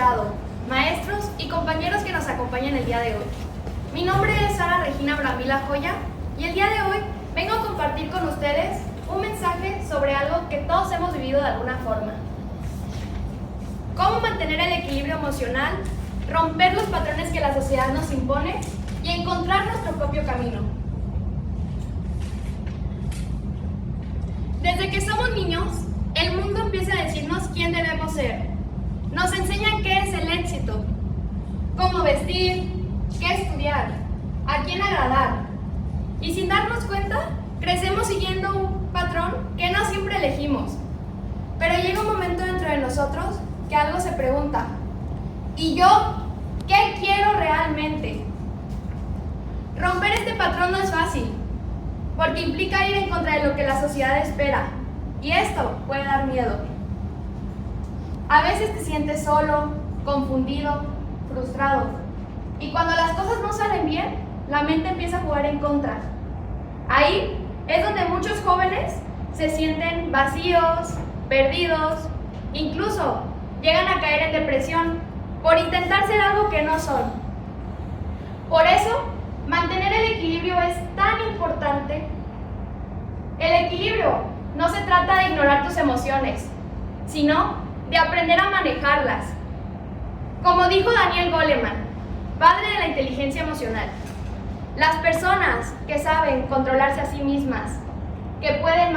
jurado, maestros y compañeros que nos acompañan el día de hoy. Mi nombre es Sara Regina Bramila Joya y el día de hoy vengo a compartir con ustedes un mensaje sobre algo que todos hemos vivido de alguna forma. Cómo mantener el equilibrio emocional, romper los patrones que la sociedad nos impone y encontrar nuestro propio camino. Desde que somos niños, el mundo empieza a decirnos quién debemos ser. Nos enseñan qué es el éxito, cómo vestir, qué estudiar, a quién agradar. Y sin darnos cuenta, crecemos siguiendo un patrón que no siempre elegimos. Pero llega un momento dentro de nosotros que algo se pregunta: ¿y yo qué quiero realmente? Romper este patrón no es fácil, porque implica ir en contra de lo que la sociedad espera, y esto puede dar miedo. A veces te sientes solo, confundido, frustrado, y cuando las cosas no salen bien, la mente empieza a jugar en contra. Ahí es donde muchos jóvenes se sienten vacíos, perdidos, incluso llegan a caer en depresión por intentar ser algo que no son. Por eso, mantener el equilibrio es tan importante. El equilibrio no se trata de ignorar tus emociones, sino de aprender a manejarlas. Como dijo Daniel Goleman, padre de la inteligencia emocional, las personas que saben controlarse a sí mismas, que pueden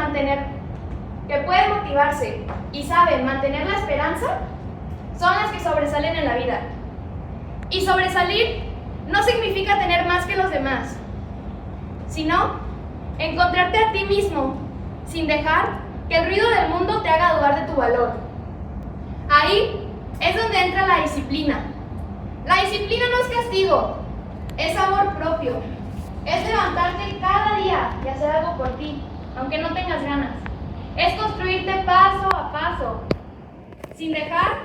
motivarse y saben mantener la esperanza, son las que sobresalen en la vida. Y sobresalir no significa tener más que los demás, sino encontrarte a ti mismo sin dejar que el ruido del mundo te haga dudar de tu valor. Ahí es donde entra la disciplina. La disciplina no es castigo, es amor propio. Es levantarte cada día y hacer algo por ti, aunque no tengas ganas. Es construirte paso a paso, sin dejar,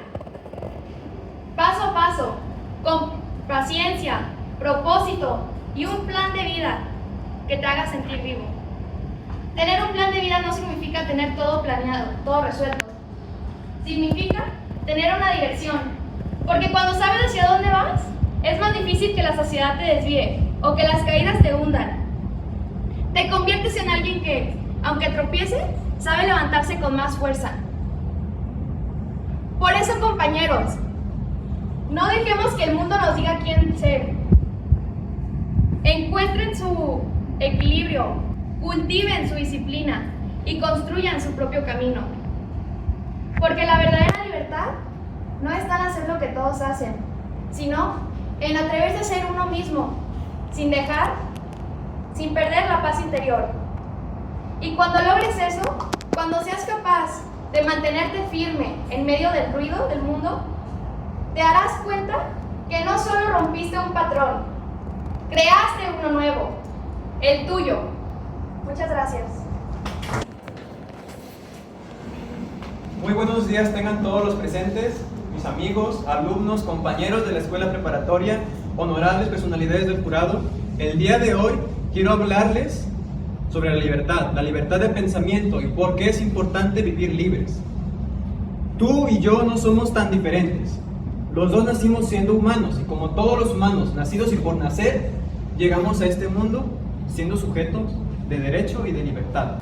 paso a paso, con paciencia, propósito y un plan de vida que te haga sentir vivo. Tener un plan de vida no significa tener todo planeado, todo resuelto. Significa tener una dirección, porque cuando sabes hacia dónde vas, es más difícil que la sociedad te desvíe o que las caídas te hundan. Te conviertes en alguien que, aunque tropiece, sabe levantarse con más fuerza. Por eso, compañeros, no dejemos que el mundo nos diga quién ser. Encuentren su equilibrio, cultiven su disciplina y construyan su propio camino. Porque la verdadera libertad no está en hacer lo que todos hacen, sino en atreverse a ser uno mismo, sin perder la paz interior. Y cuando logres eso, cuando seas capaz de mantenerte firme en medio del ruido del mundo, te darás cuenta que no solo rompiste un patrón, creaste uno nuevo, el tuyo. Muchas gracias. Muy buenos días tengan todos los presentes, mis amigos, alumnos, compañeros de la escuela preparatoria, honorables personalidades del jurado. El día de hoy quiero hablarles sobre la libertad de pensamiento y por qué es importante vivir libres. Tú y yo no somos tan diferentes. Los dos nacimos siendo humanos y como todos los humanos, nacidos y por nacer, llegamos a este mundo siendo sujetos de derecho y de libertad.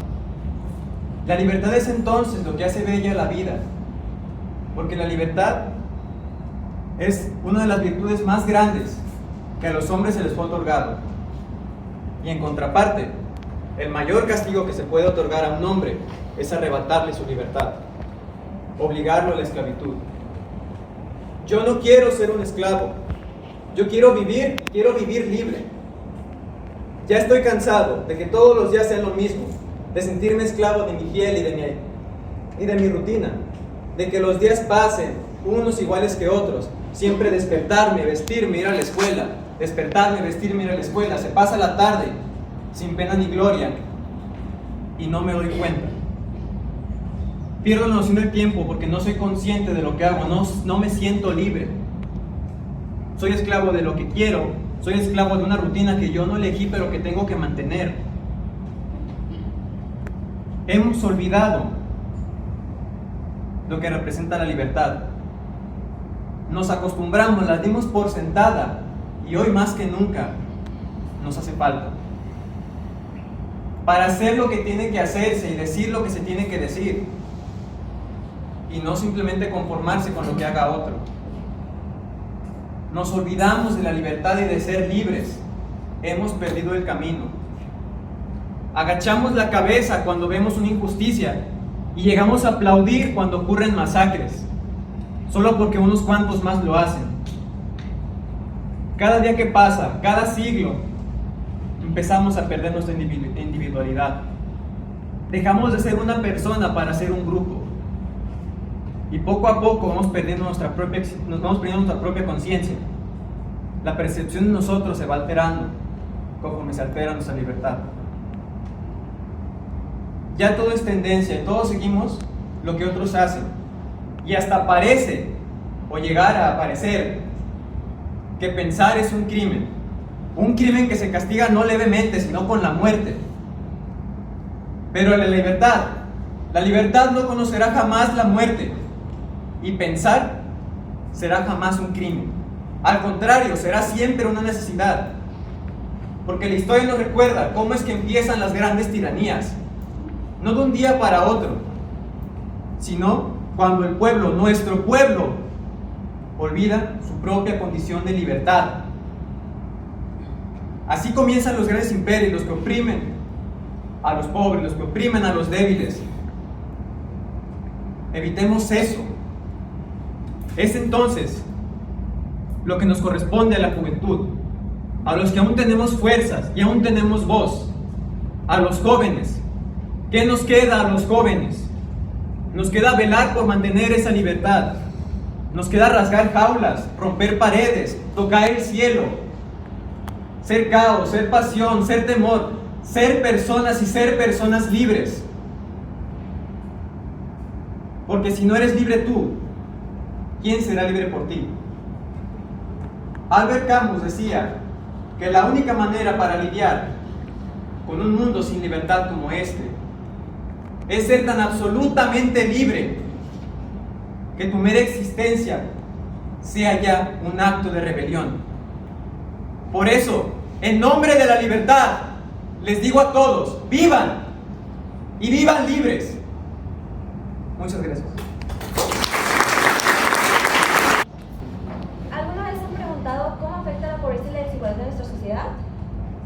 La libertad es entonces lo que hace bella la vida, porque la libertad es una de las virtudes más grandes que a los hombres se les fue otorgado. Y en contraparte, el mayor castigo que se puede otorgar a un hombre es arrebatarle su libertad, obligarlo a la esclavitud. Yo no quiero ser un esclavo, yo quiero vivir libre. Ya estoy cansado de que todos los días sean lo mismo, de sentirme esclavo de mi piel y de mi rutina, de que los días pasen unos iguales que otros, siempre despertarme, vestirme, ir a la escuela, despertarme, vestirme, ir a la escuela, se pasa la tarde sin pena ni gloria y no me doy cuenta. Pierdo la noción del tiempo porque no soy consciente de lo que hago, no me siento libre. Soy esclavo de lo que quiero, soy esclavo de una rutina que yo no elegí pero que tengo que mantener. Hemos olvidado lo que representa la libertad. nos acostumbramos, la dimos por sentada y hoy más que nunca nos hace falta. Para hacer lo que tiene que hacerse y decir lo que se tiene que decir y no simplemente conformarse con lo que haga otro. Nos olvidamos de la libertad y de ser libres. Hemos perdido el camino. Agachamos la cabeza cuando vemos una injusticia y llegamos a aplaudir cuando ocurren masacres, solo porque unos cuantos más lo hacen. Cada día que pasa, cada siglo, empezamos a perder nuestra individualidad. Dejamos de ser una persona para ser un grupo. Y poco a poco vamos perdiendo nuestra propia conciencia. La percepción de nosotros se va alterando conforme se altera nuestra libertad. Ya todo es tendencia y todos seguimos lo que otros hacen. Y hasta parece, o llegar a parecer, que pensar es un crimen. Un crimen que se castiga no levemente, sino con la muerte. Pero la libertad no conocerá jamás la muerte. Y pensar será jamás un crimen. Al contrario, será siempre una necesidad. Porque la historia nos recuerda cómo es que empiezan las grandes tiranías. No de un día para otro, sino cuando el pueblo, nuestro pueblo, olvida su propia condición de libertad. Así comienzan los grandes imperios, los que oprimen a los pobres, los que oprimen a los débiles. Evitemos eso. Es entonces lo que nos corresponde a la juventud, a los que aún tenemos fuerzas y aún tenemos voz, a los jóvenes. ¿Qué nos queda a los jóvenes? Nos queda velar por mantener esa libertad. Nos queda rasgar jaulas, romper paredes, tocar el cielo, ser caos, ser pasión, ser temor, ser personas y ser personas libres. Porque si no eres libre tú, ¿quién será libre por ti? Albert Camus decía que la única manera para lidiar con un mundo sin libertad como este es ser tan absolutamente libre que tu mera existencia sea ya un acto de rebelión. Por eso, en nombre de la libertad, les digo a todos, vivan y vivan libres. Muchas gracias. ¿Alguna vez han preguntado cómo afecta la pobreza y la desigualdad en nuestra sociedad?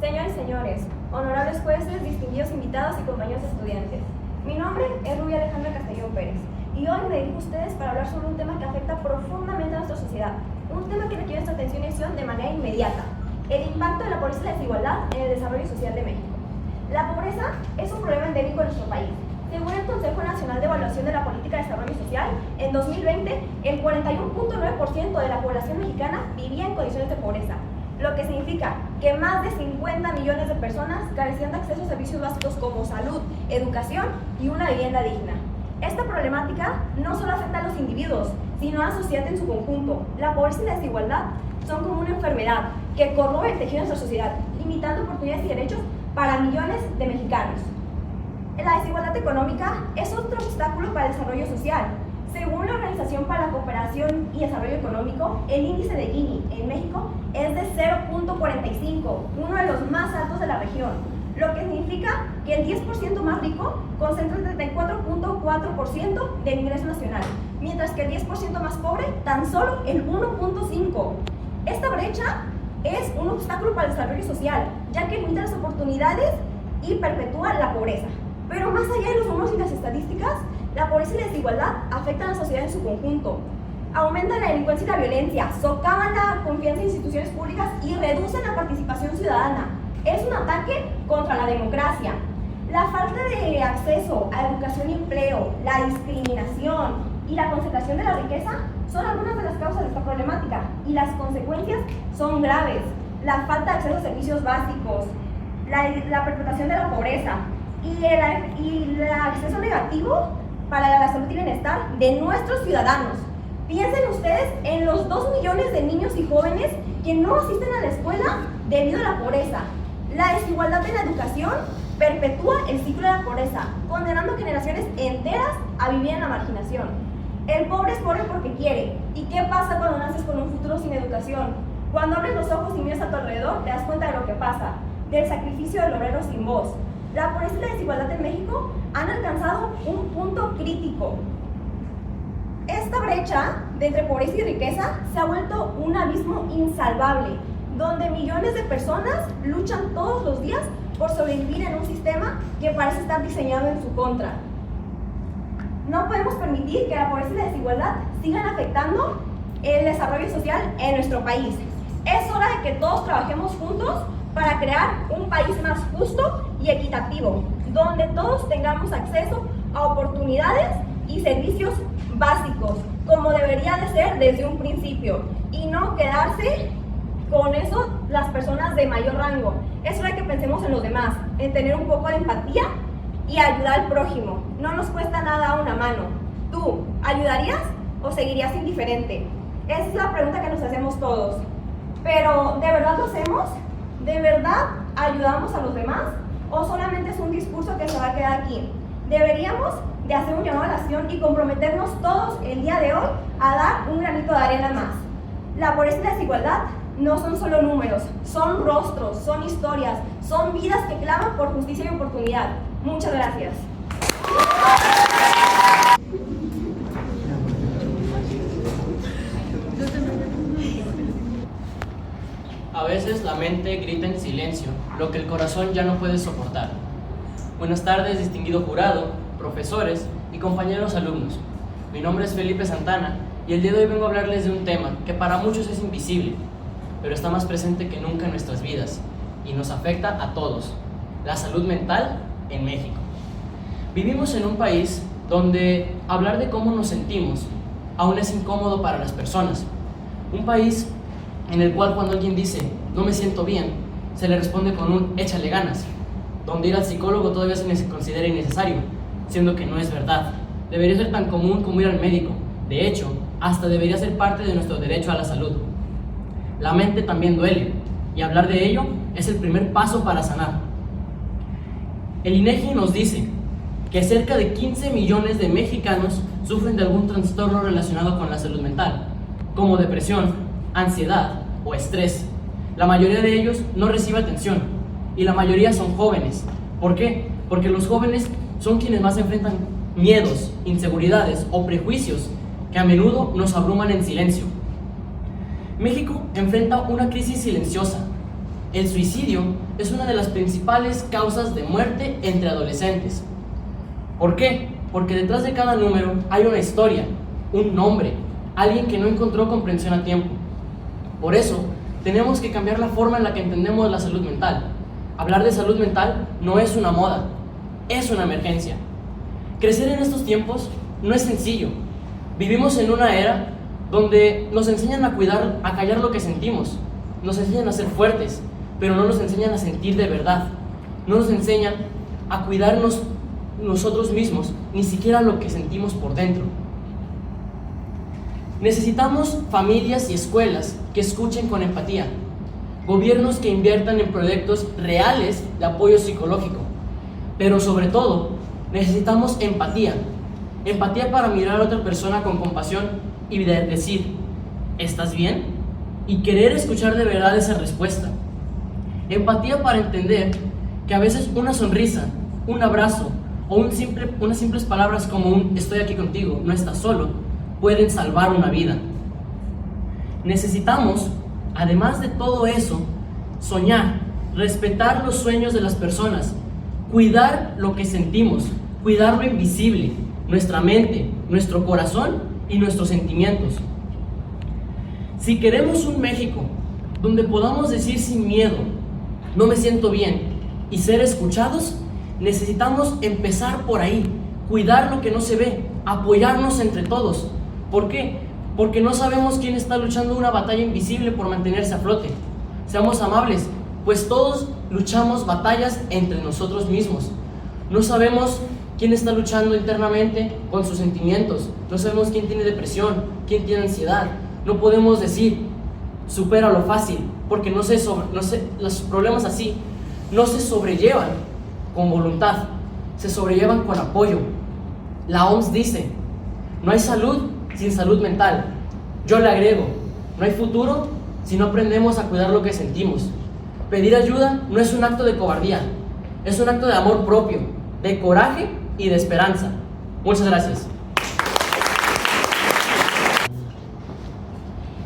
Señores y señores, honorables jueces, distinguidos invitados y compañeros estudiantes, mi nombre es Rubia Alejandra Castellón Pérez y hoy me dirijo a ustedes para hablar sobre un tema que afecta profundamente a nuestra sociedad, un tema que requiere nuestra atención y acción de manera inmediata: el impacto de la pobreza y la desigualdad en el desarrollo social de México. La pobreza es un problema endémico en nuestro país. Según el Consejo Nacional de Evaluación de la Política de Desarrollo Social, en 2020, el 41.9% de la población mexicana vivía en condiciones de pobreza, lo que significa que más de 50 millones de personas carecían de acceso a servicios básicos como salud, educación y una vivienda digna. Esta problemática no solo afecta a los individuos, sino a la sociedad en su conjunto. La pobreza y la desigualdad son como una enfermedad que corroe el tejido de nuestra sociedad, limitando oportunidades y derechos para millones de mexicanos. La desigualdad económica es otro obstáculo para el desarrollo social. Según la Organización para la Cooperación y Desarrollo Económico, el índice de Gini en México es de 0.45, uno de los más altos de la región, lo que significa que el 10% más rico concentra el 34.4% del ingreso nacional, mientras que el 10% más pobre tan solo el 1.5%. Esta brecha es un obstáculo para el desarrollo social, ya que limita las oportunidades y perpetúa la pobreza. Pero más allá de los números y las estadísticas, la pobreza y la desigualdad afectan a la sociedad en su conjunto. Aumentan la delincuencia y la violencia, socavan la confianza en instituciones públicas y reducen la participación ciudadana. Es un ataque contra la democracia. La falta de acceso a educación y empleo, la discriminación y la concentración de la riqueza son algunas de las causas de esta problemática, y las consecuencias son graves. La falta de acceso a servicios básicos, la perpetuación de la pobreza y el acceso negativo para la salud y bienestar de nuestros ciudadanos. Piensen ustedes en los 2 millones de niños y jóvenes que no asisten a la escuela debido a la pobreza. La desigualdad en la educación perpetúa el ciclo de la pobreza, condenando generaciones enteras a vivir en la marginación. El pobre es pobre porque quiere. ¿Y qué pasa cuando naces educación. Cuando abres los ojos y miras a tu alrededor, te das cuenta de lo que pasa, del sacrificio del obrero sin voz. La pobreza y la desigualdad en México han alcanzado un punto crítico. Esta brecha de entre pobreza y riqueza se ha vuelto un abismo insalvable, donde millones de personas luchan todos los días por sobrevivir en un sistema que parece estar diseñado en su contra. No podemos permitir que la pobreza y la desigualdad sigan afectando el desarrollo social en nuestro país. Es hora de que todos trabajemos juntos para crear un país más justo y equitativo, donde todos tengamos acceso a oportunidades y servicios básicos, como debería de ser desde un principio, y no quedarse con eso las personas de mayor rango. Es hora de que pensemos en los demás, en tener un poco de empatía y ayudar al prójimo. No nos cuesta nada una mano. ¿Tú ayudarías o seguirías indiferente? Esa es la pregunta que nos hacemos todos. Pero, ¿de verdad lo hacemos? ¿De verdad ayudamos a los demás? ¿O solamente es un discurso que se va a quedar aquí? Deberíamos de hacer un llamado a la acción y comprometernos todos el día de hoy a dar un granito de arena más. La pobreza y la desigualdad no son solo números, son rostros, son historias, son vidas que claman por justicia y oportunidad. Muchas gracias. A veces la mente grita en silencio, lo que el corazón ya no puede soportar. Buenas tardes, distinguido jurado, profesores y compañeros alumnos. Mi nombre es Felipe Santana y el día de hoy vengo a hablarles de un tema que para muchos es invisible, pero está más presente que nunca en nuestras vidas y nos afecta a todos: la salud mental en México. Vivimos en un país donde hablar de cómo nos sentimos aún es incómodo para las personas. Un país en el cual cuando alguien dice "no me siento bien", se le responde con un "échale ganas", donde ir al psicólogo todavía se considera innecesario, siendo que no es verdad. Debería ser tan común como ir al médico. De hecho, hasta debería ser parte de nuestro derecho a la salud. La mente también duele, y hablar de ello es el primer paso para sanar. El INEGI nos dice que cerca de 15 millones de mexicanos sufren de algún trastorno relacionado con la salud mental, como depresión, ansiedad o estrés. La mayoría de ellos no recibe atención y la mayoría son jóvenes. ¿Por qué? Porque los jóvenes son quienes más enfrentan miedos, inseguridades o prejuicios que a menudo nos abruman en silencio. México enfrenta una crisis silenciosa. El suicidio es una de las principales causas de muerte entre adolescentes. ¿Por qué? Porque detrás de cada número hay una historia, un nombre, alguien que no encontró comprensión a tiempo. Por eso, tenemos que cambiar la forma en la que entendemos la salud mental. Hablar de salud mental no es una moda, es una emergencia. Crecer en estos tiempos no es sencillo. Vivimos en una era donde nos enseñan a cuidar, a callar lo que sentimos. Nos enseñan a ser fuertes, pero no nos enseñan a sentir de verdad. No nos enseñan a cuidarnos nosotros mismos, ni siquiera lo que sentimos por dentro. Necesitamos familias y escuelas que escuchen con empatía, gobiernos que inviertan en proyectos reales de apoyo psicológico, pero sobre todo necesitamos empatía para mirar a otra persona con compasión y decir "¿estás bien?" y querer escuchar de verdad esa respuesta. Empatía para entender que a veces una sonrisa, un abrazo o unas simples palabras como un "estoy aquí contigo, no estás solo", pueden salvar una vida. Necesitamos, además de todo eso, soñar, respetar los sueños de las personas, cuidar lo que sentimos, cuidar lo invisible, nuestra mente, nuestro corazón y nuestros sentimientos. Si queremos un México donde podamos decir sin miedo "no me siento bien" y ser escuchados, necesitamos empezar por ahí, cuidar lo que no se ve, apoyarnos entre todos. ¿Por qué? Porque no sabemos quién está luchando una batalla invisible por mantenerse a flote. Seamos amables, pues todos luchamos batallas entre nosotros mismos. No sabemos quién está luchando internamente con sus sentimientos. No sabemos quién tiene depresión, quién tiene ansiedad. No podemos decir "supéralo fácil", porque los problemas así no se sobrellevan con voluntad, se sobrellevan con apoyo. La OMS dice: no hay salud sin salud mental. Yo le agrego: No hay futuro si no aprendemos a cuidar lo que sentimos. Pedir ayuda no es un acto de cobardía, es un acto de amor propio, de coraje y de esperanza. Muchas gracias.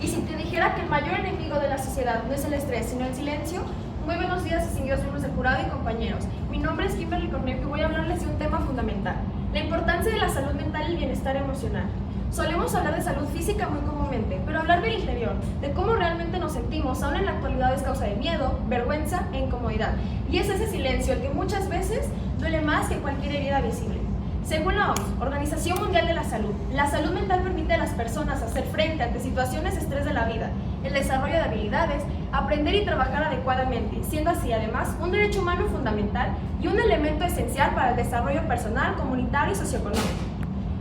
Y si te dijera que el mayor enemigo de la sociedad no es el estrés, sino el silencio. Muy buenos días, distinguidos miembros del jurado y compañeros. Mi nombre es Kimberly Cornejo y voy a hablarles de un tema fundamental: la importancia de la salud mental y el bienestar emocional. Solemos hablar de salud física muy comúnmente, pero hablar del interior, de cómo realmente nos sentimos, aún en la actualidad es causa de miedo, vergüenza e incomodidad. Y es ese silencio el que muchas veces duele más que cualquier herida visible. Según la OMS, Organización Mundial de la salud mental permite a las personas hacer frente ante situaciones de estrés de la vida, el desarrollo de habilidades, aprender y trabajar adecuadamente, siendo así además un derecho humano fundamental y un elemento esencial para el desarrollo personal, comunitario y socioeconómico.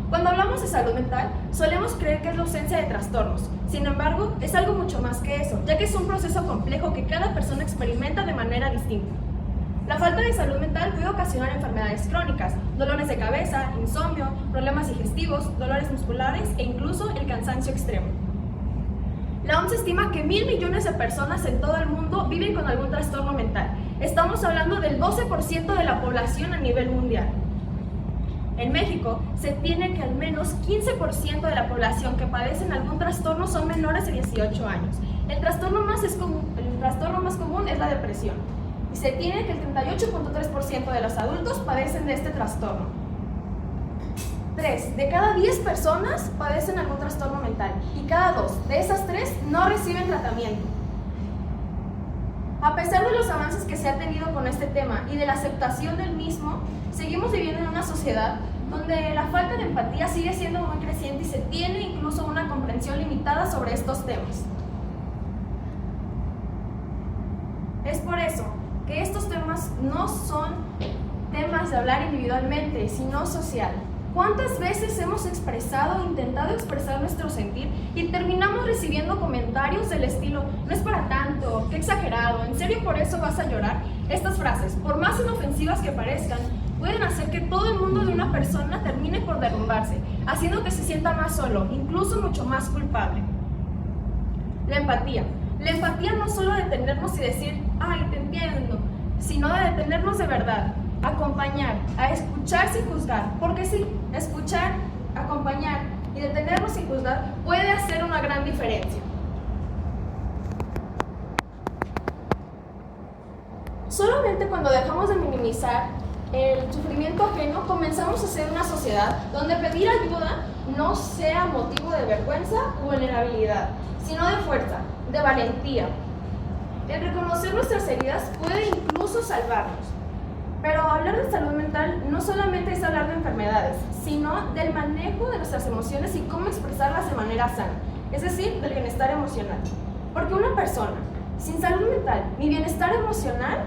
Cuando hablamos de salud mental, solemos creer que es la ausencia de trastornos. Sin embargo, es algo mucho más que eso, ya que es un proceso complejo que cada persona experimenta de manera distinta. La falta de salud mental puede ocasionar enfermedades crónicas, dolores de cabeza, insomnio, problemas digestivos, dolores musculares e incluso el cansancio extremo. La OMS estima que 1.000 millones de personas en todo el mundo viven con algún trastorno mental. Estamos hablando del 12% de la población a nivel mundial. En México, se tiene que al menos 15% de la población que padecen algún trastorno son menores de 18 años. El trastorno más común es la depresión. Y se tiene que el 38.3% de los adultos padecen de este trastorno. 3 de cada 10 personas padecen algún trastorno mental y cada 2 de esas 3 no reciben tratamiento. A pesar de los avances que se ha tenido con este tema y de la aceptación del mismo, seguimos viviendo en una sociedad donde la falta de empatía sigue siendo muy creciente y se tiene incluso una comprensión limitada sobre estos temas. Es por eso que estos temas no son temas de hablar individualmente, sino social. ¿Cuántas veces hemos expresado o intentado expresar nuestro sentir y terminamos recibiendo comentarios del estilo "no es para tanto", "qué exagerado", "en serio por eso vas a llorar"? Estas frases, por más inofensivas que parezcan, pueden hacer que todo el mundo de una persona termine por derrumbarse, haciendo que se sienta más solo, incluso mucho más culpable. La empatía. La empatía no solo de detenernos y decir "ay, te entiendo", sino de detenernos de verdad, acompañar, a escuchar sin juzgar, porque sí, escuchar, acompañar y detenernos sin juzgar puede hacer una gran diferencia. Solamente cuando dejamos de minimizar el sufrimiento ajeno, comenzamos a ser una sociedad donde pedir ayuda no sea motivo de vergüenza o vulnerabilidad, sino de fuerza, de valentía. El reconocer nuestras heridas puede incluso salvarnos. Pero hablar de salud mental no solamente es hablar de enfermedades, sino del manejo de nuestras emociones y cómo expresarlas de manera sana, es decir, del bienestar emocional. Porque una persona sin salud mental ni bienestar emocional,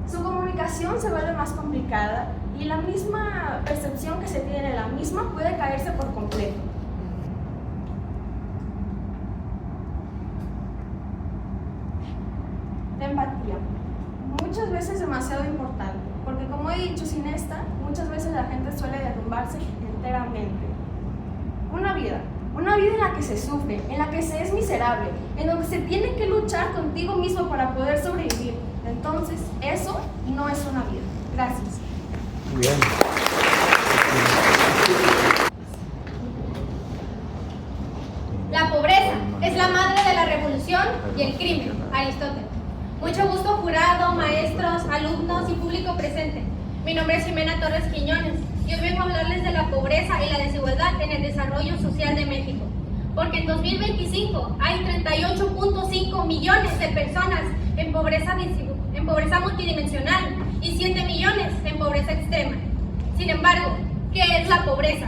su comunicación se vuelve más complicada y la misma percepción que se tiene de la misma puede caerse por completo. La empatía. Muchas veces demasiado importante, porque como he dicho, sin esta, muchas veces la gente suele derrumbarse enteramente. Una vida en la que se sufre, en la que se es miserable, en donde se tiene que luchar contigo mismo para poder sobrevivir. Entonces, eso no es una vida. Gracias. Muy bien. La pobreza es la madre de la revolución y el crimen. Aristóteles. Mucho gusto, jurado, maestros, alumnos y público presente. Mi nombre es Jimena Torres Quiñones y hoy vengo a hablarles de la pobreza y la desigualdad en el desarrollo social de México. Porque en 2025 hay 38.5 millones de personas en pobreza multidimensional y 7 millones en pobreza extrema. Sin embargo, ¿qué es la pobreza?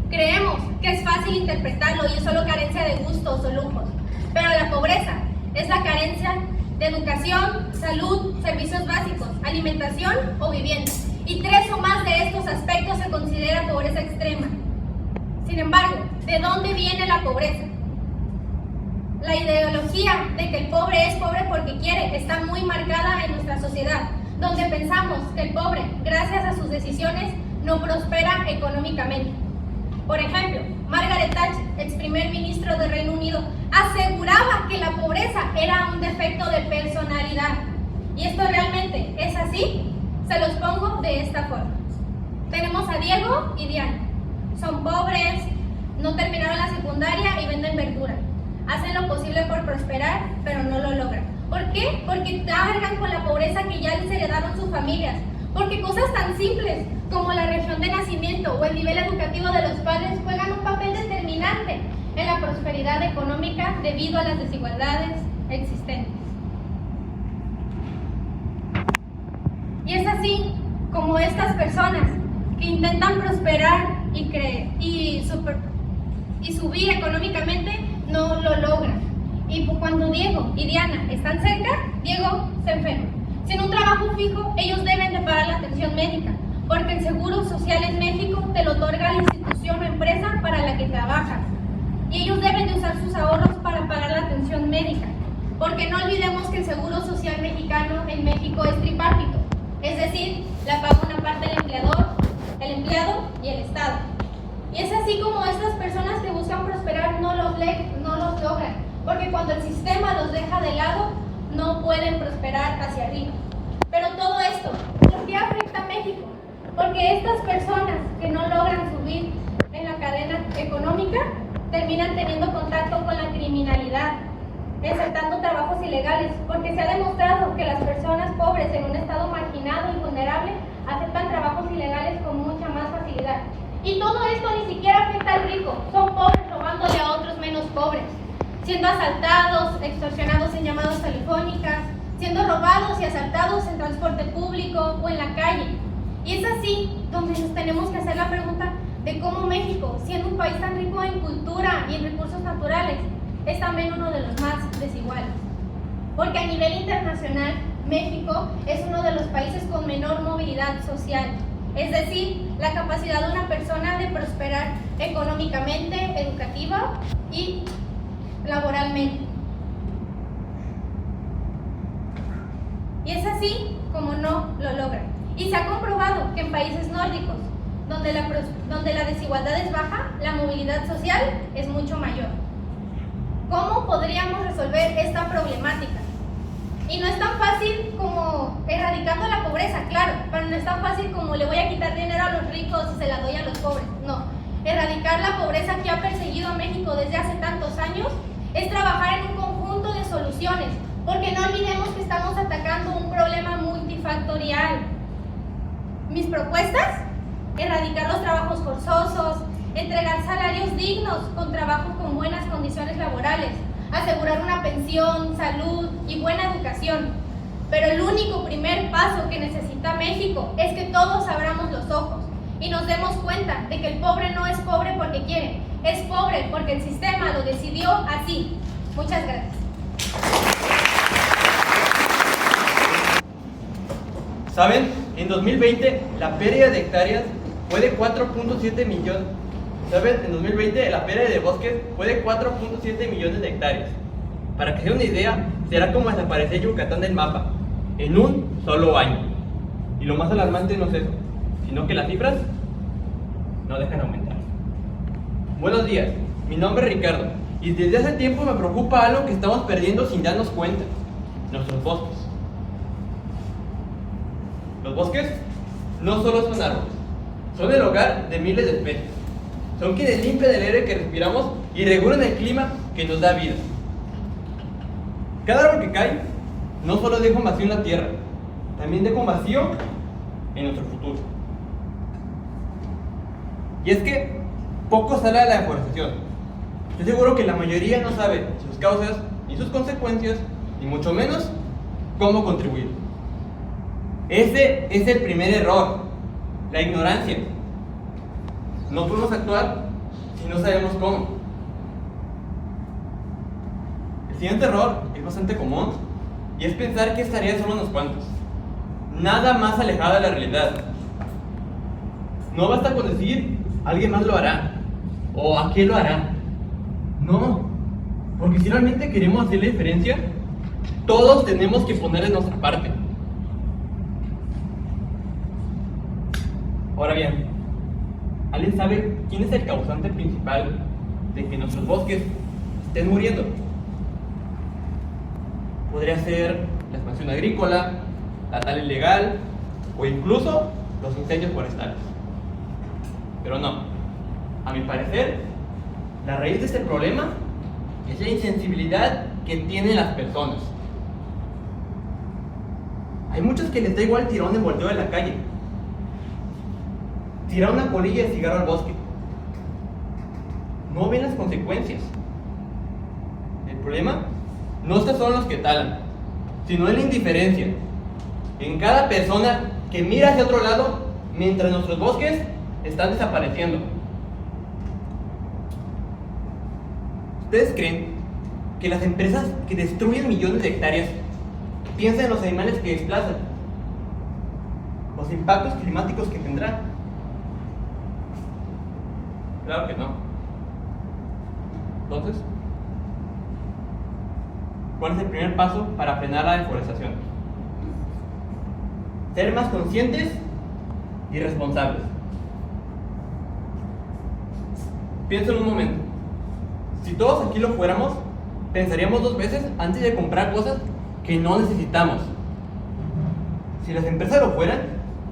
Creemos que es fácil interpretarlo y es solo carencia de gustos o lujos. Pero la pobreza es la carencia de educación, salud, servicios básicos, alimentación o vivienda. Y 3 o más de estos aspectos se considera pobreza extrema. Sin embargo, ¿de dónde viene la pobreza? La ideología de que el pobre es pobre porque quiere está muy marcada en nuestra sociedad, donde pensamos que el pobre, gracias a sus decisiones, no prospera económicamente. Por ejemplo, Margaret Thatcher, ex primer ministro de Reino era un defecto de personalidad. ¿Y esto realmente es así? Se los pongo de esta forma. Tenemos a Diego y Diana. Son pobres, no terminaron la secundaria y venden verdura. Hacen lo posible por prosperar, pero no lo logran. ¿Por qué? Porque cargan con la pobreza que ya les heredaron sus familias. Porque cosas tan simples como la región de nacimiento o el nivel educativo de los padres juegan un papel determinante en la prosperidad económica debido a las desigualdades existentes. Y es así como estas personas que intentan prosperar y subir económicamente no lo logran. Y cuando Diego y Diana están cerca, Diego se enferma. Sin un trabajo fijo, ellos deben de pagar la atención médica, porque el Seguro Social en México te lo otorga la institución o empresa para la que trabajas. Y ellos deben de usar sus ahorros para pagar la atención médica, porque no olvidemos que el Seguro Social mexicano en México es tripartito, es decir, la paga una parte el empleador, el empleado y el Estado. Y es así como estas personas que buscan prosperar no los logran, porque cuando el sistema los deja de lado, no pueden prosperar hacia arriba. Pero todo esto, ¿por qué afecta a México? Porque estas personas que no logran subir en la cadena económica terminan teniendo contacto con la criminalidad, aceptando trabajos ilegales, porque se ha demostrado que las personas pobres en un estado marginado y vulnerable aceptan trabajos ilegales con mucha más facilidad. Y todo esto ni siquiera afecta al rico, son pobres robándole a otros menos pobres, siendo asaltados, extorsionados en llamadas telefónicas, siendo robados y asaltados en transporte público o en la calle. Y es así donde nos tenemos que hacer la pregunta de cómo México, siendo un país tan rico en cultura y en recursos naturales, es también uno de los más desiguales. Porque a nivel internacional, México es uno de los países con menor movilidad social, es decir, la capacidad de una persona de prosperar económicamente, educativa y laboralmente. Y es así como no lo logran. Y se ha comprobado que en países nórdicos, donde la desigualdad es baja, la movilidad social es mucho mayor. ¿Cómo podríamos resolver esta problemática? Y no es tan fácil como erradicando la pobreza, claro, pero no es tan fácil como le voy a quitar dinero a los ricos y se la doy a los pobres. No, erradicar la pobreza que ha perseguido a México desde hace tantos años es trabajar en un conjunto de soluciones, porque no olvidemos que estamos atacando un problema multifactorial. Mis propuestas: erradicar los trabajos forzosos, entregar salarios dignos con trabajos con buenas condiciones laborales, asegurar una pensión, salud y buena educación. Pero el único primer paso que necesita México es que todos abramos los ojos y nos demos cuenta de que el pobre no es pobre porque quiere, es pobre porque el sistema lo decidió así. Muchas gracias. ¿Saben? En 2020 la pérdida de hectáreas fue de 4.7 millones. ¿Saben? En 2020 la pérdida de bosques fue de 4.7 millones de hectáreas. Para que se den una idea, será como desaparecer Yucatán del mapa en un solo año. Y lo más alarmante no es eso, sino que las cifras no dejan aumentar. Buenos días, mi nombre es Ricardo y desde hace tiempo me preocupa algo que estamos perdiendo sin darnos cuenta: nuestros bosques. Los bosques no solo son árboles, son el hogar de miles de especies. Son quienes limpian el aire que respiramos y regulan el clima que nos da vida. Cada árbol que cae no solo deja un vacío en la tierra, también deja un vacío en nuestro futuro. Y es que poco se habla de la deforestación. Estoy seguro que la mayoría no sabe sus causas ni sus consecuencias, ni mucho menos cómo contribuir. Ese es el primer error, la ignorancia. No podemos actuar si no sabemos cómo. El siguiente error es bastante común y es pensar que estaría solo unos cuantos. Nada más alejado de la realidad. No basta con decir alguien más lo hará o a qué lo hará. No, porque si realmente queremos hacer la diferencia, todos tenemos que poner de nuestra parte. Ahora bien, ¿alguien sabe quién es el causante principal de que nuestros bosques estén muriendo? Podría ser la expansión agrícola, la tala ilegal o incluso los incendios forestales. Pero no, a mi parecer, la raíz de este problema es la insensibilidad que tienen las personas. Hay muchos que les da igual tirar un envoltorio de la calle, tirar una colilla de cigarro al bosque. No ven las consecuencias. El problema no está solo en los que talan, sino en la indiferencia, en cada persona que mira hacia otro lado mientras nuestros bosques están desapareciendo. ¿Ustedes creen que las empresas que destruyen millones de hectáreas piensan en los animales que desplazan? ¿Los impactos climáticos que tendrán? Claro que no. Entonces, ¿cuál es el primer paso para frenar la deforestación? Ser más conscientes y responsables. Piensa en un momento. Si todos aquí lo fuéramos, pensaríamos 2 veces antes de comprar cosas que no necesitamos. Si las empresas lo fueran,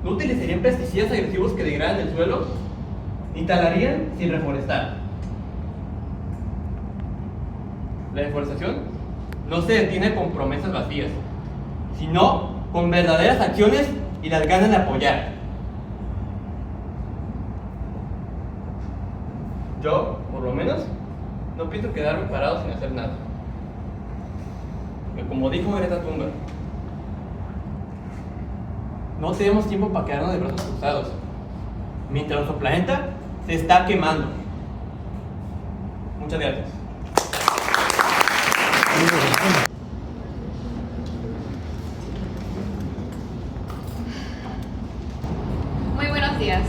no utilizarían pesticidas agresivos que degradan el suelo, ni talarían sin reforestar. La deforestación no se detiene con promesas vacías, sino con verdaderas acciones y las ganas de apoyar. Yo, por lo menos, no pienso quedarme parado sin hacer nada. Porque como dijo Greta Thunberg, no tenemos tiempo para quedarnos de brazos cruzados, mientras nuestro planeta se está quemando. Muchas gracias. Muy buenos días.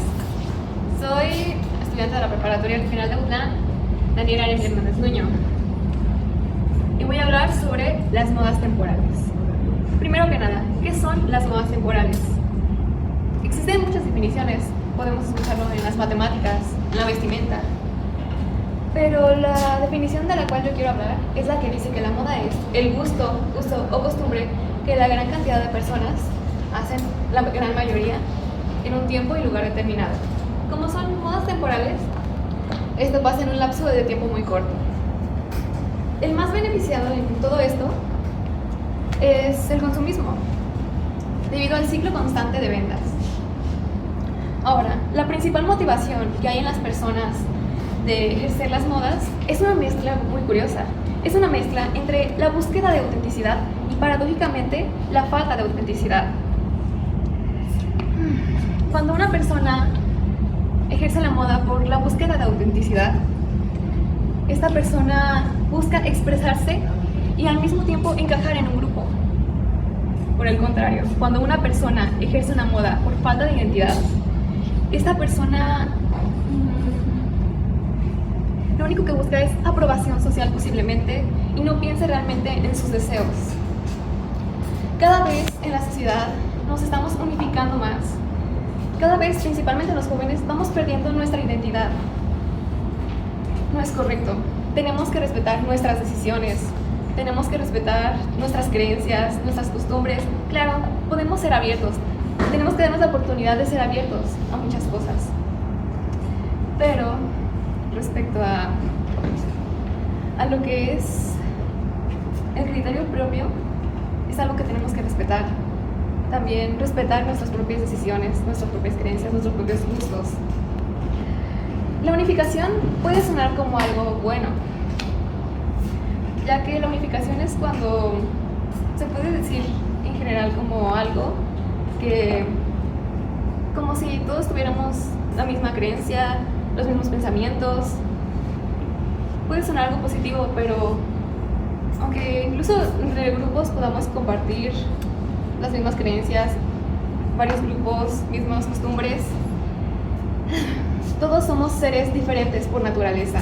Soy estudiante de la preparatoria regional de Utlán, Daniela Arendelle Hernández Nuño. Y voy a hablar sobre las modas temporales. Primero que nada, ¿qué son las modas temporales? Existen muchas definiciones. Podemos escucharlo en las matemáticas, en la vestimenta. Pero la definición de la cual yo quiero hablar es la que dice que la moda es el gusto, uso o costumbre que la gran cantidad de personas hacen, la gran mayoría, en un tiempo y lugar determinado. Como son modas temporales, esto pasa en un lapso de tiempo muy corto. El más beneficiado en todo esto es el consumismo, debido al ciclo constante de ventas. Ahora, la principal motivación que hay en las personas de ejercer las modas es una mezcla muy curiosa. Es una mezcla entre la búsqueda de autenticidad y, paradójicamente, la falta de autenticidad. Cuando una persona ejerce la moda por la búsqueda de autenticidad, esta persona busca expresarse y al mismo tiempo encajar en un grupo. Por el contrario, cuando una persona ejerce una moda por falta de identidad, esta persona lo único que busca es aprobación social posiblemente y no piensa realmente en sus deseos. Cada vez en la sociedad nos estamos unificando más. Cada vez, principalmente los jóvenes, vamos perdiendo nuestra identidad. No es correcto. Tenemos que respetar nuestras decisiones. Tenemos que respetar nuestras creencias, nuestras costumbres. Claro, podemos ser abiertos. Tenemos que darnos la oportunidad de ser abiertos a muchas cosas. Pero respecto a lo que es el criterio propio, es algo que tenemos que respetar. También respetar nuestras propias decisiones, nuestras propias creencias, nuestros propios gustos. La unificación puede sonar como algo bueno, ya que la unificación es cuando se puede decir en general como algo que, como si todos tuviéramos la misma creencia, los mismos pensamientos. Puede sonar algo positivo, pero aunque incluso entre grupos podamos compartir las mismas creencias, varios grupos, mismas costumbres, todos somos seres diferentes por naturaleza.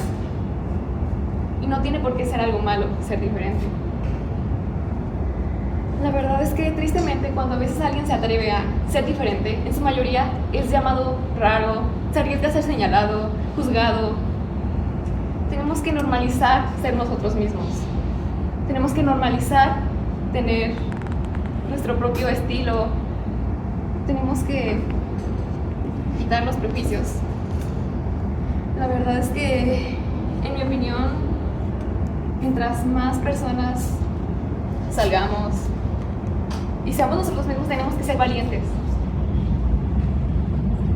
Y no tiene por qué ser algo malo ser diferente. La verdad es que tristemente cuando a veces alguien se atreve a ser diferente, en su mayoría es llamado raro, se arriesga a ser señalado, juzgado. Tenemos que normalizar ser nosotros mismos. Tenemos que normalizar tener nuestro propio estilo. Tenemos que quitar los prejuicios. La verdad es que, en mi opinión, mientras más personas salgamos y seamos nosotros mismos, tenemos que ser valientes.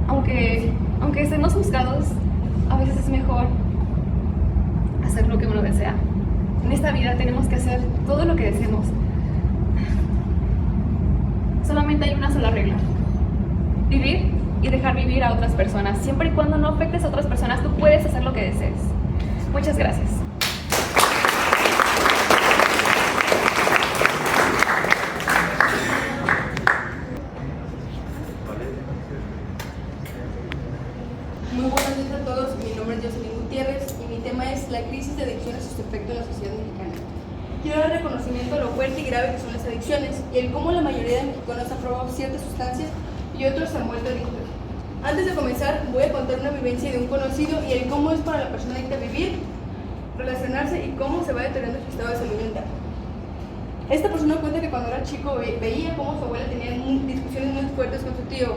Aunque estemos juzgados, a veces es mejor hacer lo que uno desea. En esta vida tenemos que hacer todo lo que deseemos. Solamente hay una sola regla: vivir y dejar vivir a otras personas. Siempre y cuando no afectes a otras personas, tú puedes hacer lo que desees. Muchas gracias. Muy buenos días a todos, mi nombre es Jocelyn Gutiérrez y mi tema es la crisis de adicciones y su efecto en la sociedad mexicana. Quiero dar reconocimiento a lo fuerte y grave que son las adicciones y el cómo la mayoría de mexicanos han probado ciertas sustancias y otros se han vuelto adictos. Antes de comenzar, voy a contar una vivencia de un conocido y el cómo es para la persona adicta vivir, relacionarse y cómo se va deteriorando su estado de salud mental. Esta persona cuenta que cuando era chico veía cómo su abuela tenía discusiones muy fuertes con su tío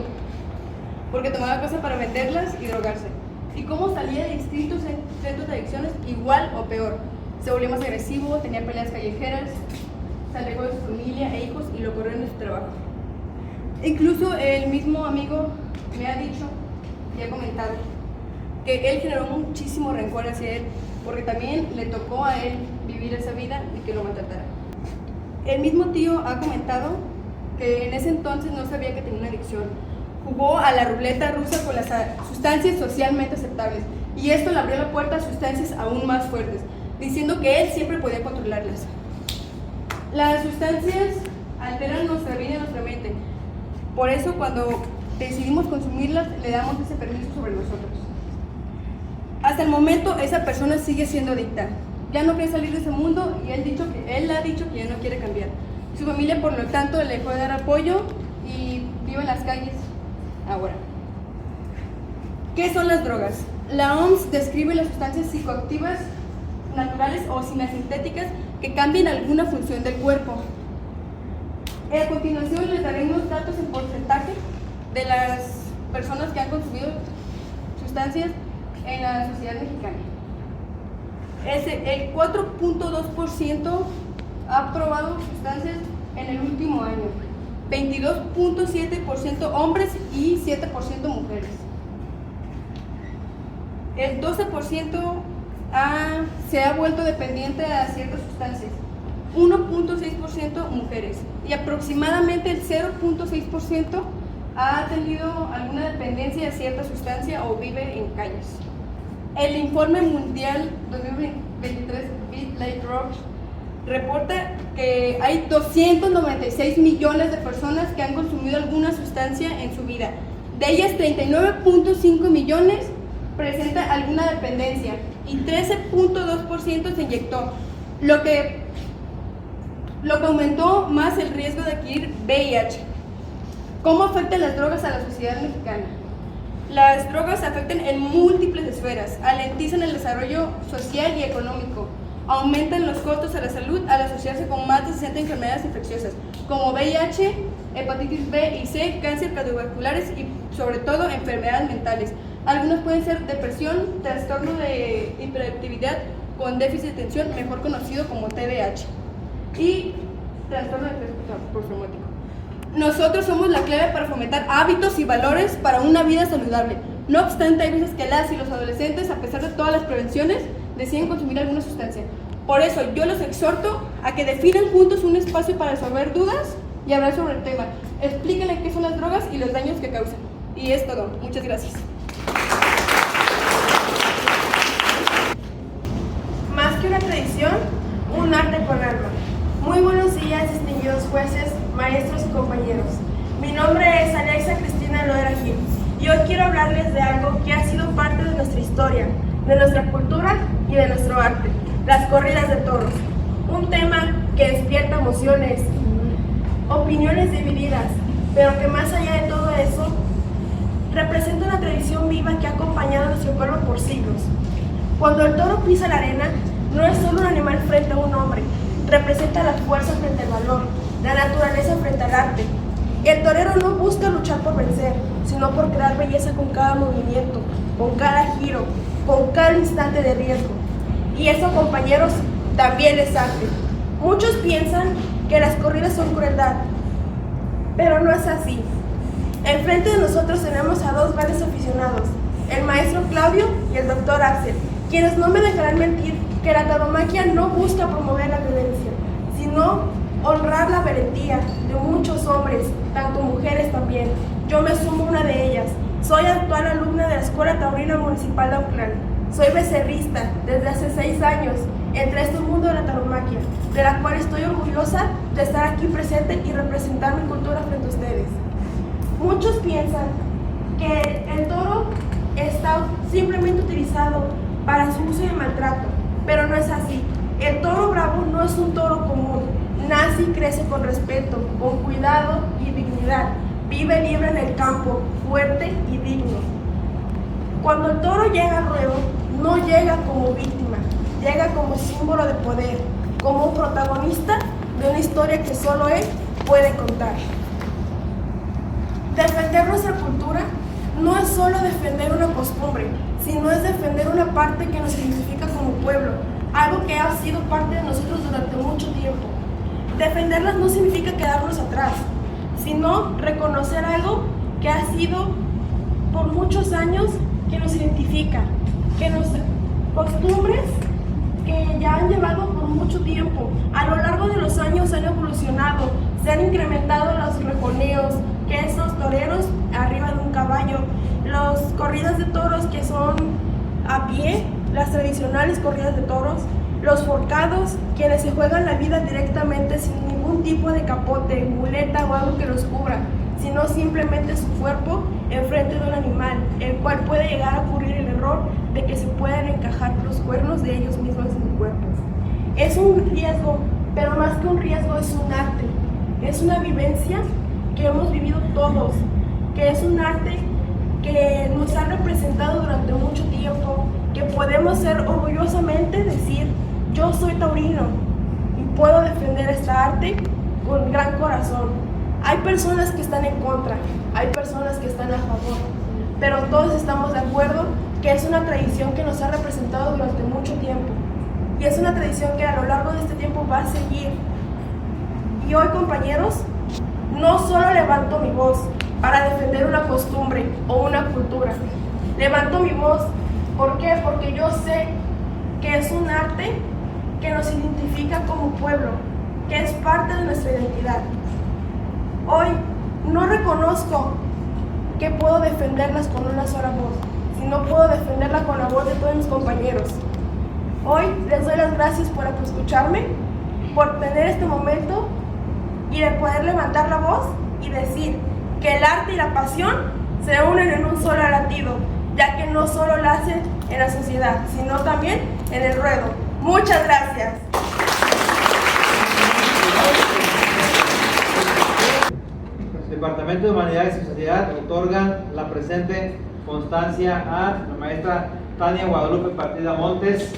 porque tomaba cosas para venderlas y drogarse, y cómo salía de distintos centros de adicciones igual o peor. Se volvió más agresivo, tenía peleas callejeras, se alejó de su familia e hijos y lo corrieron de su trabajo. Incluso el mismo amigo me ha dicho y ha comentado que él generó muchísimo rencor hacia él porque también le tocó a él vivir esa vida y que lo maltratara. El mismo tío ha comentado que en ese entonces no sabía que tenía una adicción. Jugó a la ruleta rusa con las sustancias socialmente aceptables y esto le abrió la puerta a sustancias aún más fuertes, diciendo que él siempre podía controlarlas. Las sustancias alteran nuestra vida y nuestra mente. Por eso cuando decidimos consumirlas le damos ese permiso sobre nosotros. Hasta el momento esa persona sigue siendo adicta. Ya no quiere salir de ese mundo y él ha dicho que ya no quiere cambiar. Su familia por lo tanto le dejó de dar apoyo y vive en las calles ahora. ¿Qué son las drogas? La OMS describe las sustancias psicoactivas naturales o semisintéticas que cambian alguna función del cuerpo. A continuación les daré unos datos en porcentaje de las personas que han consumido sustancias en la sociedad mexicana. El 4.2% ha probado sustancias en el último año, 22.7% hombres y 7% mujeres. El 12% se ha vuelto dependiente a ciertas sustancias, 1.6% mujeres, y aproximadamente el 0.6% ha tenido alguna dependencia a cierta sustancia o vive en calles. El informe mundial 2023 Beat Like Drugs reporta que hay 296 millones de personas que han consumido alguna sustancia en su vida. De ellas, 39.5 millones presenta alguna dependencia y 13.2% se inyectó, lo que aumentó más el riesgo de adquirir VIH. ¿Cómo afectan las drogas a la sociedad mexicana? Las drogas afectan en múltiples esferas, alentizan el desarrollo social y económico, aumentan los costos a la salud al asociarse con más de 60 enfermedades infecciosas, como VIH, hepatitis B y C, cáncer cardiovasculares y sobre todo enfermedades mentales. Algunas pueden ser depresión, trastorno de hiperactividad con déficit de atención, mejor conocido como TDAH, y trastorno de estrés postraumático. Nosotros somos la clave para fomentar hábitos y valores para una vida saludable. No obstante, hay veces que las y los adolescentes, a pesar de todas las prevenciones, deciden consumir alguna sustancia. Por eso yo los exhorto a que definan juntos un espacio para resolver dudas y hablar sobre el tema. Explíquenle qué son las drogas y los daños que causan. Y es todo. Muchas gracias. Más que una tradición, un arte con alma. Muy buenos días, distinguidos jueces, maestros y compañeros. Mi nombre es Alexa Cristina Loera Gil y hoy quiero hablarles de algo que ha sido parte de nuestra historia, de nuestra cultura y de nuestro arte, las corridas de toros. Un tema que despierta emociones, opiniones divididas, pero que más allá de todo eso, representa una tradición viva que ha acompañado a nuestro pueblo por siglos. Cuando el toro pisa la arena, no es solo un animal frente a un hombre, representa la fuerza frente al valor, la naturaleza frente al arte. El torero no busca luchar por vencer, sino por crear belleza con cada movimiento, con cada giro, con cada instante de riesgo. Y eso, compañeros, también es arte. Muchos piensan que las corridas son crueldad, pero no es así. Enfrente de nosotros tenemos a dos grandes aficionados, el maestro Claudio y el doctor Axel, quienes no me dejarán mentir que la tauromaquia no busca promover la violencia, sino honrar la valentía de muchos hombres, tanto mujeres también. Yo me sumo a una de ellas. Soy actual alumna de la Escuela Taurina Municipal de Autlán. Soy becerrista desde hace 6 años entre este mundo de la tauromaquia, de la cual estoy orgullosa de estar aquí presente y representar mi cultura frente a ustedes. Muchos piensan que el toro está simplemente utilizado para su uso y maltrato, pero no es así. El toro bravo no es un toro común, nace y crece con respeto, con cuidado y dignidad, vive libre en el campo, fuerte y digno. Cuando el toro llega al ruedo, no llega como víctima, llega como símbolo de poder, como un protagonista de una historia que solo él puede contar. Defender nuestra cultura no es solo defender una costumbre, sino es defender una parte que nos identifica como pueblo, algo que ha sido parte de nosotros durante mucho tiempo. Defenderlas no significa quedarnos atrás, sino reconocer algo que ha sido por muchos años que nos identifica, que nos costumbres que ya han llevado por mucho tiempo. A lo largo de los años han evolucionado, se han incrementado los rejoneos, que esos toreros arriba de un caballo, las corridas de toros que son a pie, las tradicionales corridas de toros, los forcados, quienes se juegan la vida directamente sin ningún tipo de capote, muleta o algo que los cubra, sino simplemente su cuerpo enfrente de un animal, el cual puede llegar a ocurrir el error de que se puedan encajar los cuernos de ellos mismos en su cuerpo. Es un riesgo, pero más que un riesgo es un arte, es una vivencia que hemos vivido todos, que es un arte que nos ha representado durante mucho tiempo, que podemos ser orgullosamente decir, yo soy taurino y puedo defender esta arte con gran corazón. Hay personas que están en contra, hay personas que están a favor, pero todos estamos de acuerdo que es una tradición que nos ha representado durante mucho tiempo y es una tradición que a lo largo de este tiempo va a seguir. Y hoy, compañeros, no solo levanto mi voz para defender una costumbre o una cultura, levanto mi voz, ¿por qué? Porque yo sé que es un arte que nos identifica como pueblo, que es parte de nuestra identidad. Hoy no reconozco que puedo defenderlas con una sola voz, sino puedo defenderla con la voz de todos mis compañeros. Hoy les doy las gracias por escucharme, por tener este momento y de poder levantar la voz y decir que el arte y la pasión se unen en un solo latido, ya que no solo la hacen en la sociedad, sino también en el ruedo. Muchas gracias. El Departamento de Humanidades y Sociedad otorgan la presente constancia a la maestra Tania Guadalupe Partida Montes.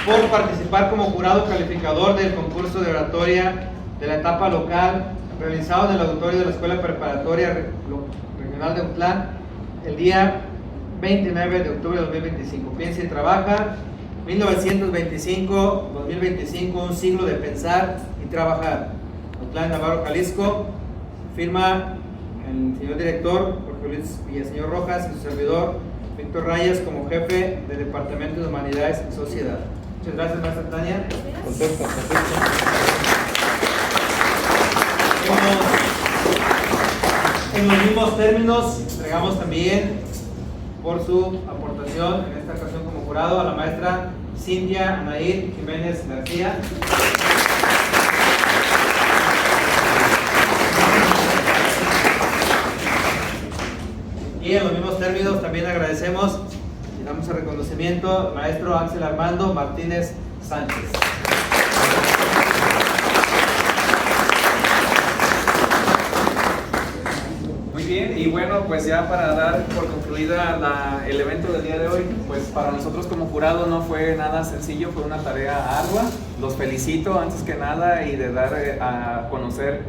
Por participar como jurado calificador del concurso de oratoria de la etapa local realizado en el auditorio de la Escuela Preparatoria Regional de Autlán el día 29 de octubre de 2025. Piensa y trabaja, 1925-2025, un siglo de pensar y trabajar. Autlán, Navarro, Jalisco. Firma el señor director Jorge Luis Villaseñor Rojas y su servidor Víctor Rayas como jefe del Departamento de Humanidades y Sociedad. Muchas gracias, maestra Tania. Contesta. En los mismos términos, entregamos también por su aportación en esta ocasión como jurado a la maestra Cintia Anaír Jiménez García. Y en los mismos términos también agradecemos y damos el reconocimiento al maestro Axel Armando Martínez Sánchez. Muy bien. Bien, y bueno, pues ya para dar por concluida el evento del día de hoy, pues para nosotros como jurado no fue nada sencillo, fue una tarea ardua. Los felicito antes que nada y de dar a conocer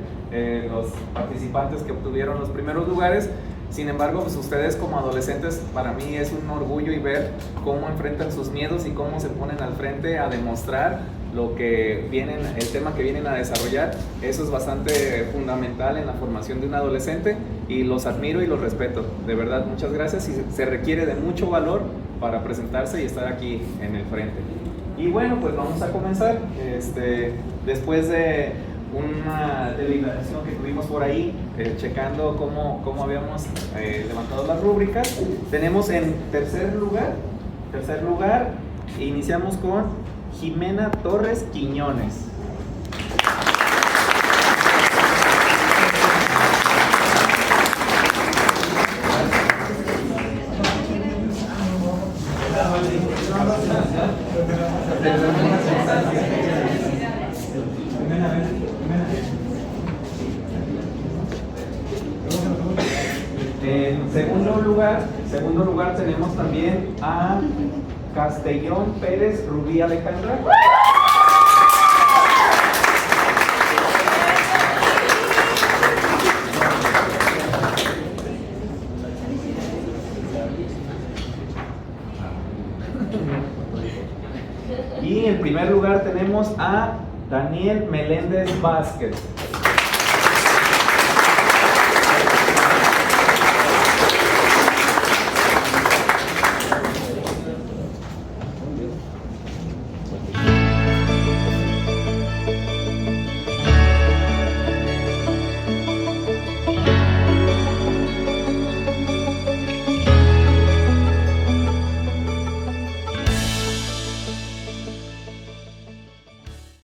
los participantes que obtuvieron los primeros lugares. Sin embargo, pues ustedes como adolescentes, para mí es un orgullo y ver cómo enfrentan sus miedos y cómo se ponen al frente a demostrar el tema que vienen a desarrollar. Eso es bastante fundamental en la formación de un adolescente y los admiro y los respeto. De verdad, muchas gracias, y se requiere de mucho valor para presentarse y estar aquí en el frente. Y bueno, pues vamos a comenzar. Después de una deliberación que tuvimos por ahí, checando cómo habíamos levantado las rúbricas, tenemos en tercer lugar, iniciamos con Jimena Torres Quiñones. En segundo lugar tenemos también a Castellón Pérez Rubí Alejandra. Y en primer lugar tenemos a Daniel Meléndez Vázquez.